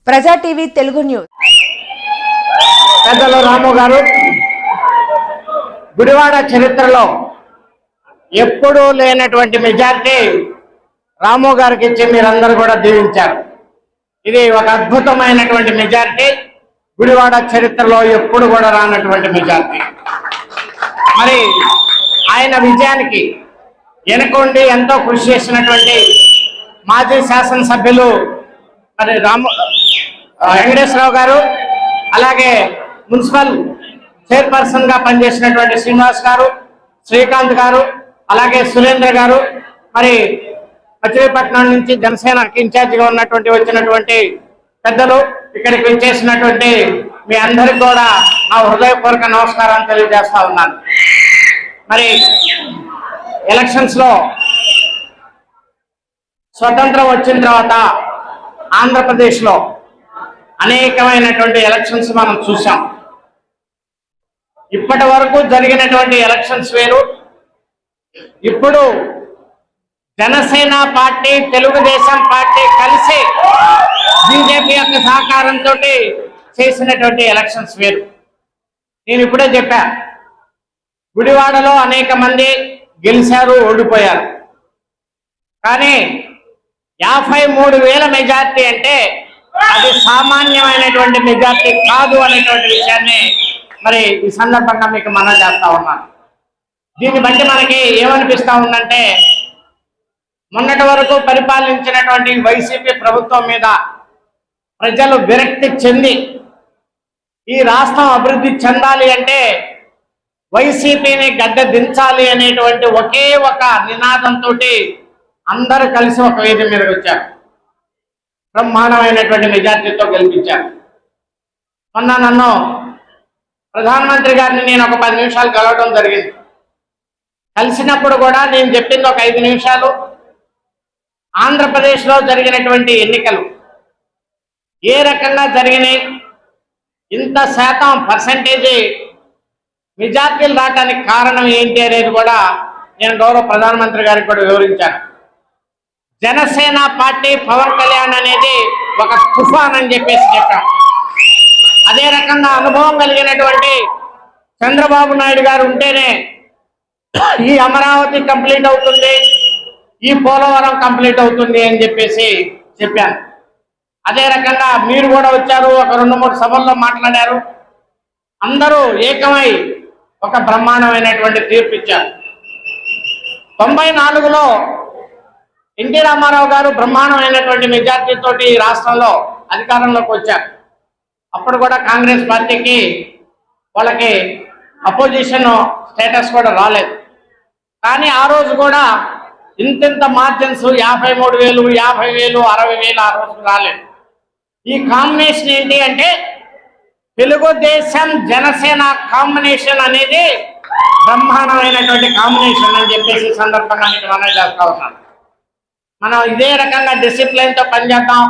ప్రజా TV Telugu news. పెద్దలు రాము గారు గుడివాడ చరిత్రలో ఎప్పుడూ లేనటువంటి మెజారిటీ రాము గారికి ఇచ్చి మీరందరూ కూడా దీవించారు. ఇది ఒక అద్భుతమైనటువంటి మెజారిటీ, గుడివాడ చరిత్రలో ఎప్పుడు కూడా రానటువంటి మెజారిటీ. మరి ఆయన విజయానికి వెనుకొండి ఎంతో కృషి చేసినటువంటి మాజీ శాసనసభ్యులు మరి వెంకటేశ్వరరావు గారు, అలాగే మున్సిపల్ చైర్పర్సన్ గా పనిచేసినటువంటి శ్రీనివాస్ గారు, శ్రీకాంత్ గారు, అలాగే సురేంద్ర గారు, మరి మచిలీపట్నం నుంచి జనసేనకి ఇన్ఛార్జిగా వచ్చినటువంటి పెద్దలు, ఇక్కడికి విచ్చేసినటువంటి మీ అందరికి కూడా నా హృదయపూర్వక నమస్కారాన్ని తెలియజేస్తా ఉన్నాను. మరి ఎలక్షన్స్ లో స్వతంత్రం వచ్చిన తర్వాత ఆంధ్రప్రదేశ్ లో అనేకమైనటువంటి ఎలక్షన్స్ మనం చూసాం. ఇప్పటి వరకు జరిగినటువంటి ఎలక్షన్స్ వేరు. ఇప్పుడు జనసేన పార్టీ, తెలుగుదేశం పార్టీ కలిసి బీజేపీ యొక్క సహకారంతో చేసినటువంటి ఎలక్షన్స్ వేరు. నేను ఇప్పుడే చెప్పా, గుడివాడలో అనేక మంది గెలిచారు, ఓడిపోయారు. కానీ 53,000 మెజార్టీ అంటే అది సామాన్యమైనటువంటి మెజార్టీ కాదు అనేటువంటి విషయాన్ని మరి ఈ సందర్భంగా మీకు మనవి చేస్తా ఉన్నాను. దీన్ని బట్టి మనకి ఏమనిపిస్తా ఉందంటే, మొన్నటి వరకు పరిపాలించినటువంటి వైసీపీ ప్రభుత్వం మీద ప్రజలు విరక్తి చెంది ఈ రాష్ట్రం అభివృద్ధి చెందాలి అంటే వైసీపీని గద్దె దించాలి అనేటువంటి ఒకే ఒక నినాదంతో అందరూ కలిసి ఒక వేదిక మీదకి వచ్చారు. బ్రహ్మాండమైనటువంటి మెజార్టీతో గెలిపించారు. మొన్న నన్ను ప్రధానమంత్రి గారిని నేను ఒక 10 నిమిషాలు కలవడం జరిగింది. కలిసినప్పుడు కూడా నేను చెప్పింది ఒక 5 నిమిషాలు, ఆంధ్రప్రదేశ్లో జరిగినటువంటి ఎన్నికలు ఏ రకంగా జరిగినాయి, ఇంత శాతం పర్సంటేజ్ మెజార్టీలు రావడానికి కారణం ఏంటి అనేది కూడా నేను గౌరవ ప్రధానమంత్రి గారికి కూడా వివరించాను. జనసేన పార్టీ, పవన్ కళ్యాణ్ అనేది ఒక తుఫాన్ అని చెప్పేసి చెప్పాం. అదే రకంగా అనుభవం కలిగినటువంటి చంద్రబాబు నాయుడు గారు ఉంటేనే ఈ అమరావతి కంప్లీట్ అవుతుంది, ఈ పోలవరం కంప్లీట్ అవుతుంది అని చెప్పేసి చెప్పాను. అదే రకంగా మీరు కూడా వచ్చారు, ఒక 2-3 సభల్లో మాట్లాడారు. అందరూ ఏకమై ఒక బ్రహ్మాండమైనటువంటి తీర్పు ఇచ్చారు. 94లో ఎన్టీ రామారావు గారు బ్రహ్మాండమైనటువంటి మెజార్టీ తోటి ఈ రాష్ట్రంలో అధికారంలోకి వచ్చారు. అప్పుడు కూడా కాంగ్రెస్ పార్టీకి వాళ్ళకి అపోజిషన్ స్టేటస్ కూడా రాలేదు. కానీ ఆ రోజు కూడా ఇంత మార్జిన్స్ 53,000, 50,000, 60,000 ఆ రోజు రాలేదు. ఈ కాంబినేషన్ ఏంటి అంటే తెలుగుదేశం జనసేన కాంబినేషన్ అనేది బ్రహ్మాండమైనటువంటి కాంబినేషన్ అని చెప్పేసి సందర్భంగా మీకు మనం చేస్తా ఉన్నాను. మనం ఇదే రకంగా డిసిప్లిన్తో పనిచేద్దాం,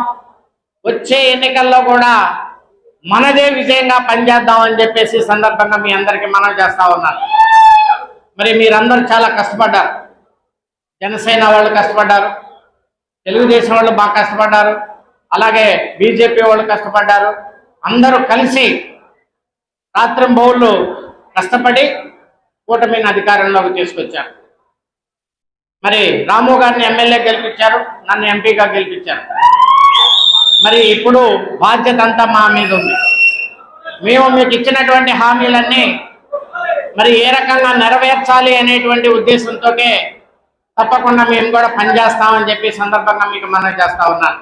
వచ్చే ఎన్నికల్లో కూడా మనదే విజయంగా పనిచేద్దాం అని చెప్పేసి సందర్భంగా మీ అందరికీ మనం చేస్తా ఉన్నాను. మరి మీరందరూ చాలా కష్టపడ్డారు. జనసేన వాళ్ళు కష్టపడ్డారు, తెలుగుదేశం వాళ్ళు బాగా కష్టపడ్డారు, అలాగే బీజేపీ వాళ్ళు కష్టపడ్డారు. అందరూ కలిసి రాత్రింబౌళ్ళు కష్టపడి కూటమిని అధికారంలోకి తీసుకొచ్చారు. మరి రాము గారిని ఎమ్మెల్యే గెలిపించారు, నన్ను ఎంపీగా గెలిపించారు. మరి ఇప్పుడు బాధ్యత అంతా మా మీద ఉంది. మేము మీకు ఇచ్చినటువంటి హామీలన్నీ మరి ఏ రకంగా నెరవేర్చాలి అనేటువంటి ఉద్దేశంతో తప్పకుండా మేము కూడా పనిచేస్తామని చెప్పి సందర్భంగా మీకు మనవి చేస్తా ఉన్నాను.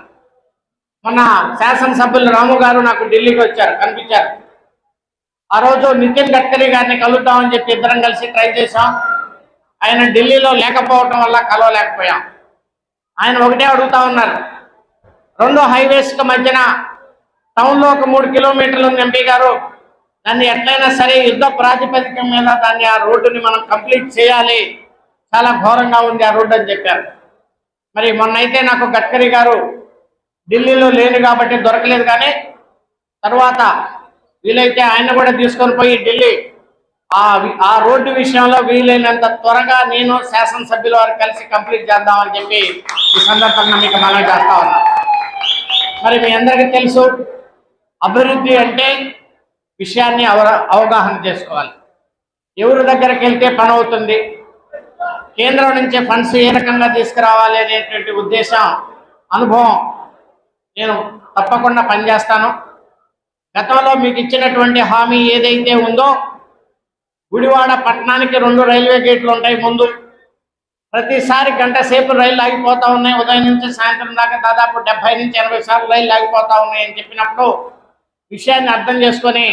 మొన్న శాసనసభ్యులు రాము గారు నాకు ఢిల్లీకి వచ్చారు, కనిపించారు. ఆ రోజు నితిన్ గడ్కరీ గారిని కలుద్దామని చెప్పి ఇద్దరం కలిసి ట్రై చేశాం. ఆయన ఢిల్లీలో లేకపోవటం వల్ల కలవలేకపోయాం. ఆయన ఒకటే అడుగుతా ఉన్నారు, 2 హైవేస్కి మధ్యన టౌన్లో ఒక 3 కిలోమీటర్లు ఉంది ఎంపీ గారు, దాన్ని ఎట్లయినా సరే యుద్ధ ప్రాతిపదిక మీద దాన్ని ఆ రోడ్డుని మనం కంప్లీట్ చేయాలి, చాలా ఘోరంగా ఉంది ఆ రోడ్డు అని చెప్పారు. మరి మొన్నైతే నాకు గడ్కరీ గారు ఢిల్లీలో లేను కాబట్టి దొరకలేదు, కానీ తర్వాత వీలైతే ఆయన కూడా తీసుకొని పోయి ఢిల్లీ ఆ రోడ్డు విషయంలో వీలైనంత త్వరగా నేను శాసనసభ్యుల వారు కలిసి కంప్లీట్ చేద్దామని చెప్పి ఈ సందర్భంగా మీకు మనం చేస్తా ఉన్నాను. మరి మీ అందరికీ తెలుసు, అభివృద్ధి అంటే విషయాన్ని అవగాహన చేసుకోవాలి. ఎవరి దగ్గరికి వెళ్తే పని అవుతుంది, కేంద్రం నుంచి ఫండ్స్ ఏ రకంగా తీసుకురావాలి అనేటువంటి ఉద్దేశం, అనుభవం నేను తప్పకుండా పనిచేస్తాను. గతంలో మీకు ఇచ్చినటువంటి హామీ ఏదైతే ఉందో, గుడివాడ పట్టణానికి 2 రైల్వే గేట్లు ఉంటాయి. ముందు ప్రతిసారి గంట సేపు రైళ్ళు ఆగిపోతూ ఉన్నాయి. ఉదయం నుంచి సాయంత్రం దాకా దాదాపు 70 నుంచి 80 సార్లు రైళ్ళు ఆగిపోతూ ఉన్నాయని చెప్పినప్పుడు విషయాన్ని అర్థం చేసుకొని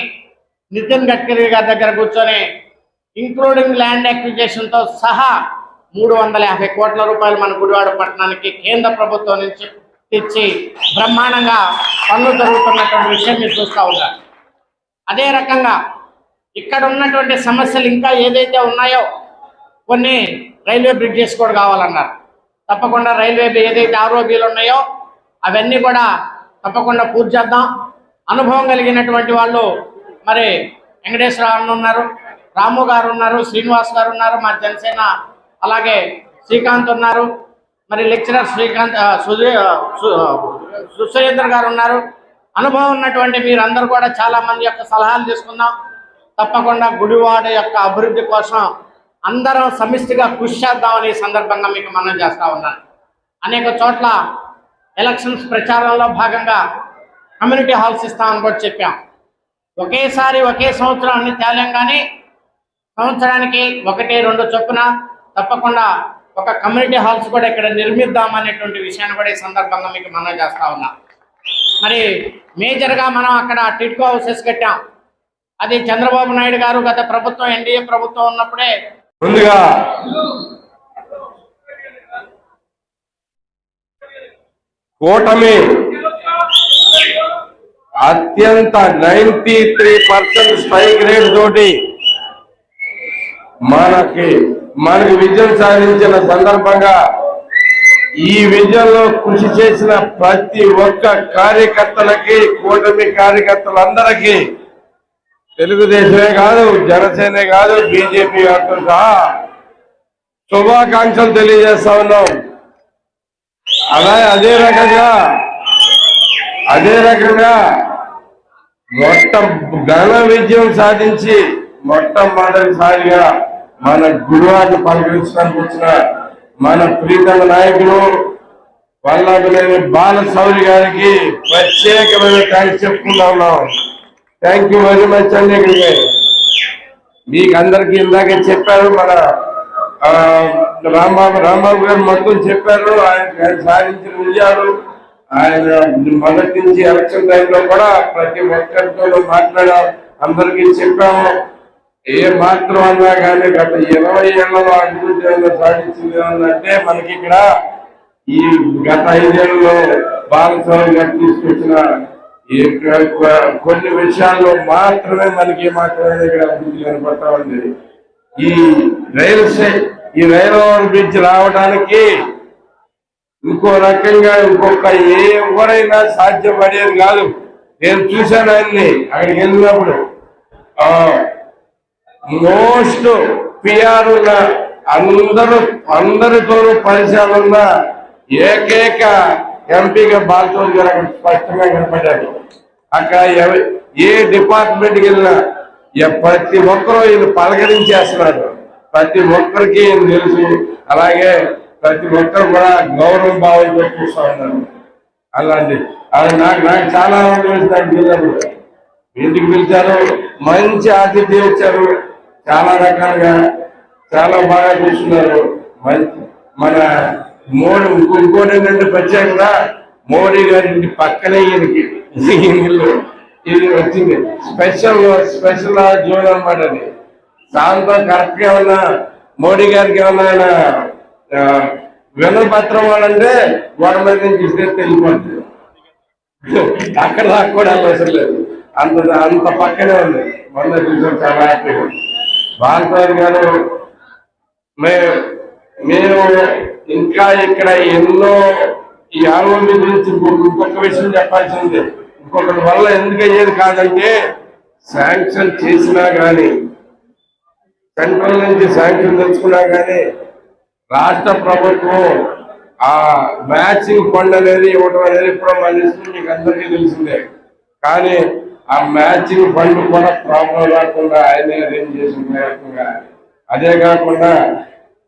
నితిన్ గడ్కరీ గారి దగ్గర కూర్చొని ఇంక్లూడింగ్ ల్యాండ్ అక్విజిషన్తో సహా 350 కోట్ల రూపాయలు మన గుడివాడ పట్టణానికి కేంద్ర ప్రభుత్వం నుంచి తెచ్చి బ్రహ్మాండంగా పనులు జరుగుతున్నటువంటి విషయం మీరు చూస్తూ ఉన్నారు. అదే రకంగా ఇక్కడ ఉన్నటువంటి సమస్యలు ఇంకా ఏదైతే ఉన్నాయో, కొన్ని రైల్వే బ్రిడ్జెస్ కూడా కావాలన్నారు. తప్పకుండా రైల్వే ఏదైతే ఆర్ఓబీలు ఉన్నాయో అవన్నీ కూడా తప్పకుండా పూర్తి చేద్దాం. అనుభవం కలిగినటువంటి వాళ్ళు మరి వెంకటేశ్వరరావు ఉన్నారు, రాము గారు ఉన్నారు, శ్రీనివాస్ గారు ఉన్నారు, మా జనసేన అలాగే శ్రీకాంత్ ఉన్నారు, మరి లెక్చరర్ శ్రీకాంత్ సురేంద్ర గారు ఉన్నారు. అనుభవం ఉన్నటువంటి మీరందరూ కూడా చాలా మంది యొక్క సలహాలు తీసుకుందాం. తప్పకుండా గుడివాడ యొక్క అభివృద్ధి కోసం అందరం సమిష్టిగా కృషి చేద్దామని ఈ సందర్భంగా మీకు మనం చేస్తూ ఉన్నాను. అనేక చోట్ల ఎలక్షన్స్ ప్రచారంలో భాగంగా కమ్యూనిటీ హాల్స్ ఇస్తామని కూడా చెప్పాం. ఒకేసారి ఒకే సంవత్సరం అన్ని తేలేం, కానీ సంవత్సరానికి 1-2 చొప్పున తప్పకుండా ఒక కమ్యూనిటీ హాల్స్ కూడా ఇక్కడ నిర్మిద్దామనేటువంటి విషయాన్ని కూడా ఈ సందర్భంగా మీకు మనం చేస్తూ ఉన్నాం. మరి మేజర్గా మనం అక్కడ టిడ్కో హౌసెస్ కట్టాం. అది చంద్రబాబు నాయుడు గారు గత ప్రభుత్వం ఎన్డీఏ ప్రభుత్వం ఉన్నప్పుడే ముందుగా కూటమి అత్యంత 93% స్ట్రైక్ రేట్ తోటి మనకి విజయం సాధించిన సందర్భంగా ఈ విజయంలో కృషి చేసిన ప్రతి ఒక్క కార్యకర్తలకి, కూటమి కార్యకర్తలందరికీ, తెలుగుదేశమే కాదు, జనసేనే కాదు, బీజేపీ వారితో సహా శుభాకాంక్షలు తెలియజేస్తా ఉన్నాం. అదే రకంగా ఘన విజయం సాధించి మొట్టమొదటిసారిగా మన గుడివాడను పలకరించడానికి వచ్చిన మన ప్రీతమ నాయకులు వల్లభనేని బాలశౌరి గారికి ప్రత్యేకమైన థ్యాంక్స్ చెప్పుకుంటా ఉన్నాం. థ్యాంక్ యూ వెరీ మచ్ అండి. మీకు అందరికీ ఇందాకే చెప్పారు, మన రాంబాబు గారు మొత్తం చెప్పారు. ఆయన సాధించిన విజయాలు, ఆయన మొదటి నుంచి ఎలక్షన్ టైంలో కూడా ప్రతి ఒక్కరితో మాట్లాడాం, అందరికీ చెప్పాము. ఏ మాత్రం అన్నా కానీ గత 20 ఏళ్లలో అభివృద్ధి సాధించింది అంటే మనకి ఇక్కడ ఈ గత 5 ఏళ్లలో బాలశౌరి గారు తీసుకొచ్చిన కొన్ని విషయాల్లో మాత్రమే మనకి ఇక్కడ అభివృద్ధి కనపడతా ఉంది. ఈ రైలు బ్రిడ్జ్ రావడానికి ఇంకో రకంగా ఎవరైనా సాధ్యపడేది కాదు. నేను చూశాను ఆయన్ని అక్కడికి వెళ్ళినప్పుడు. మోస్ట్ పిఆర్ ఉన్న అందరితోనూ పరిచయాలు ఉన్న ఏకైక ఎంపీగా బాలశౌరి గారు అక్కడ స్పష్టంగా కనపడ్డారు. అక్కడ ఏ డిపార్ట్మెంట్కి వెళ్ళినా ప్రతి ఒక్కరూ ఈయన పలకరించేస్తున్నారు. ప్రతి ఒక్కరికి ఈయన తెలుసు. అలాగే ప్రతి ఒక్కరు కూడా గౌరవ భావంతో చూస్తూ ఉన్నారు. అలాంటి నాకు చాలా ఆనందం. ఇంటికి పిలిచారు, మంచి ఆతిథ్యం ఇచ్చారు, చాలా రకాలుగా చాలా బాగా చూస్తున్నారు. మన మోడీ ఇంకోటి ఏంటంటే ప్రత్యేకత, మోడీ గారి ఇంటి పక్కనే ఈయనకి ఇది వచ్చింది. స్పెషల్ జోన్ అనమాట. అది దాంతో కరెక్ట్ గా ఉన్న మోడీ గారికి ఏమన్నా వినపత్రం వాళ్ళంటే గోడ మీద నుంచి ఇస్తే వెళ్ళిపోతుంది. అక్కడ దాకా కూడా అవసరం లేదు, అంత పక్కనే ఉంది. మొన్న చూసాం, చాలా హ్యాపీగా. బాలశౌరి గారు మేము ఇంకా ఇక్కడ ఎన్నో ఈ ఆర్ఓబి గురించి ఇంకొక విషయం చెప్పాల్సింది. ఇంకొకటి వల్ల ఎందుకు అయ్యేది కాదంటే, శాంక్షన్ చేసినా కానీ, సెంట్రల్ నుంచి శాంక్షన్ తెచ్చుకున్నా కానీ రాష్ట్ర ప్రభుత్వం ఆ మ్యాచింగ్ ఫండ్ అనేది ఇవ్వడం అనేది ఇప్పుడు మన మీకు అందరికీ తెలిసిందే. కానీ ఆ మ్యాచింగ్ ఫండ్ కూడా ప్రాబ్లం రాకుండా ఆయనే అరేంజ్ చేసిన రకంగా. అదే కాకుండా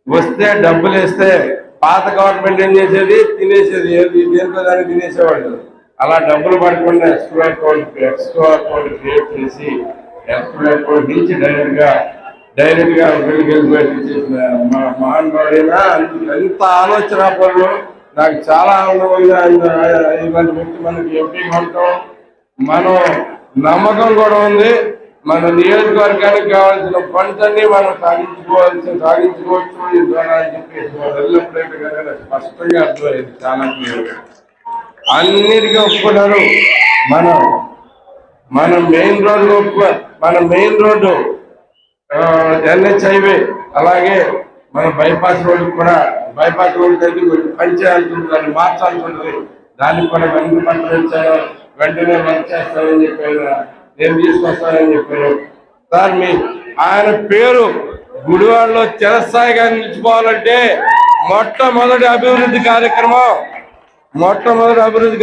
వస్తే డబ్బులు వేస్తే పాత గవర్నమెంట్ ఏం చేసేది, తినేసేది, ఏది దేంతో దాన్ని తినేసేవాళ్ళు. అలా డబ్బులు పడకుండా ఎస్క్రూ అకౌంట్ క్రియేట్ చేసి ఎస్క్రూ అకౌంట్ నుంచి డైరెక్ట్ గా వెళ్ళిపోయి మా మహానుభావుడైనా ఎంత ఆలోచన పనులు. నాకు చాలా ఆనందంగా ఇలాంటి వ్యక్తి మనకి ఎంపీగా ఉంటాం. మనం నమ్మకం కూడా ఉంది. మన నియోజకవర్గానికి కావాల్సిన ఫండ్స్ అన్ని మనం సాధించుకోవచ్చు ఈ ద్వారా అని చెప్పేసి వెళ్ళినప్పుడైతే స్పష్టంగా అర్థమైంది. చాలా క్లియర్గా అన్నిటికీ ఒప్పుకున్నారు. మన మెయిన్ రోడ్డు ఎన్హెచ్ హైవే, అలాగే మన బైపాస్ రోడ్డు కూడా, బైపాస్ రోడ్డు దగ్గర పనిచేయాల్సి ఉంటుంది, దాన్ని మార్చాల్సి ఉంటుంది. దానికి కూడా వెంటనే వర్క్ చేస్తానని చెప్పారు, నేను తీసుకొస్తానని చెప్పారు. సార్ ఆయన పేరు గుడివాడలో చిరస్థాయిగా నిలిచిపోవాలంటే మొట్టమొదటి అభివృద్ధి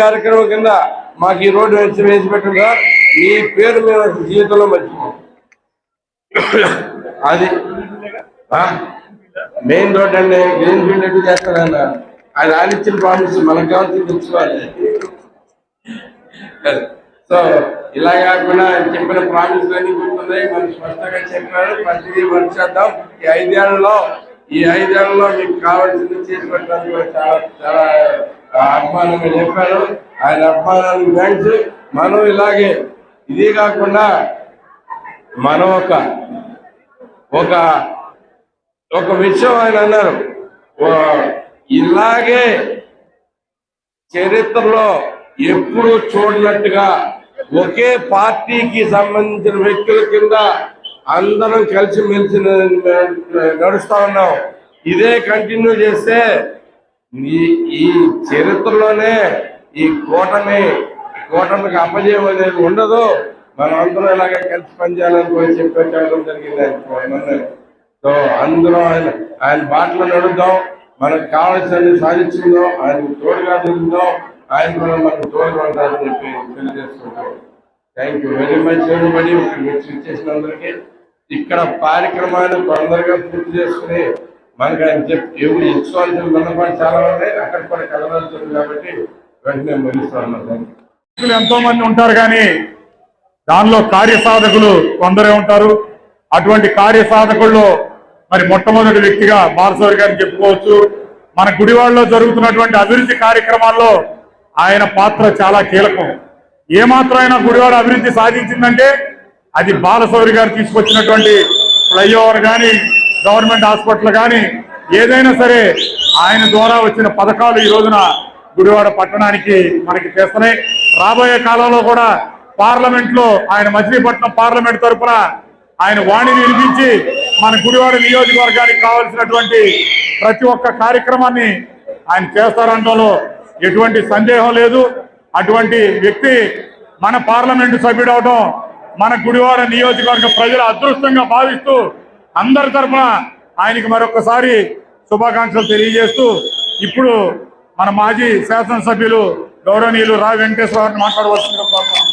కార్యక్రమం కింద మాకు ఈ రోడ్డు వేసి పెట్టింది సార్. మీ పేరు మేము జీవితంలో మర్చిపోం. అది మెయిన్ రోడ్ అండి, గ్రీన్ ఫీల్డ్ ఎటు చేస్తాడన్న అది ఆలిచ్చిన ప్రామిస్ మనకు కావాల్సింది తెచ్చుకోవాలి. సో ఇలా కాకుండా చెప్పిన ప్రామిస్ అన్ని గుర్తున్నాయి, మనం స్పష్టంగా చెప్పారు. ప్రతిదీ వర్క్ చేద్దాం. ఈ ఐదేళ్లలో మీకు కావాల్సింది చేసి పెట్టడానికి చాలా చాలా అభిమానంగా చెప్పారు. ఆయన అభిమానానికి థ్యాంక్స్. మనం ఇలాగే ఇది కాకుండా మనం ఒక విషయం ఆయన అన్నారు, ఇలాగే చరిత్రలో ఎప్పుడూ చూడనట్టుగా ఒకే పార్టీకి సంబంధించిన వ్యక్తుల కింద అందరం కలిసిమెలిసి నడుస్తా ఉన్నాం. ఇదే కంటిన్యూ చేస్తే ఈ చరిత్రలోనే ఈ కూటమికి అపజయం అనేది ఉండదు. మనం అందరం ఇలాగే కలిసి పనిచేయాలని చెప్పడం జరిగింది. సో అందరం ఆయన బాటలో నడుద్దాం, మనకు కావాల్సిన సాధించుకుందాం, ఆయనకు తోడుగా తిరుగుదాం, ఆయన కూడా మనకు తోడుగా ఉంటారని చెప్పి తెలియజేసుకుంటాం. Thank you very much everybody. చేసినందరికీ ఇక్కడ కార్యక్రమాన్ని తొందరగా పూర్తి చేసుకుని మనకు ఆయన ఎవరు ఇచ్చుకోవాల్సిన మందపాటు చాలా ఉన్నాయి, అక్కడ కూడా కలవాల్సింది కాబట్టి వెంటనే ముగిస్తా ఉన్నాం. ఎంతో మంది ఉంటారు కానీ దానిలో కార్యసాధకులు కొందరే ఉంటారు. అటువంటి కార్యసాధకుల్లో మరి మొట్టమొదటి వ్యక్తిగా బాలశౌరి గారిని చెప్పుకోవచ్చు. మన గుడివాడలో జరుగుతున్నటువంటి అభివృద్ధి కార్యక్రమాల్లో ఆయన పాత్ర చాలా కీలకం. ఏమాత్రమైనా గుడివాడ అభివృద్ధి సాధించిందంటే అది బాలశౌరి గారు తీసుకొచ్చినటువంటి ఫ్లైఓవర్ కానీ, గవర్నమెంట్ హాస్పిటల్ కానీ, ఏదైనా సరే ఆయన ద్వారా వచ్చిన పథకాలు ఈ రోజున గుడివాడ పట్టణానికి మనకి చేస్తున్నాయి. రాబోయే కాలంలో కూడా పార్లమెంట్ లో ఆయన మచిలీపట్నం పార్లమెంట్ తరఫున ఆయన వాణిని వినిపించి మన గుడివాడ నియోజకవర్గానికి కావాల్సినటువంటి ప్రతి ఒక్క కార్యక్రమాన్ని ఆయన చేస్తారనడంలో ఎటువంటి సందేహం లేదు. అటువంటి వ్యక్తి మన పార్లమెంటు సభ్యుడు అవడం మన గుడివాడ నియోజకవర్గ ప్రజల అదృష్టంగా భావిస్తూ అందరి తరఫున ఆయనకి మరొకసారి శుభాకాంక్షలు తెలియజేస్తూ ఇప్పుడు మన మాజీ శాసనసభ్యులు గౌరవనీయులు రావి వెంకటేశ్వర గారిని మాట్లాడవలసిందిగా కోరుతున్నాను.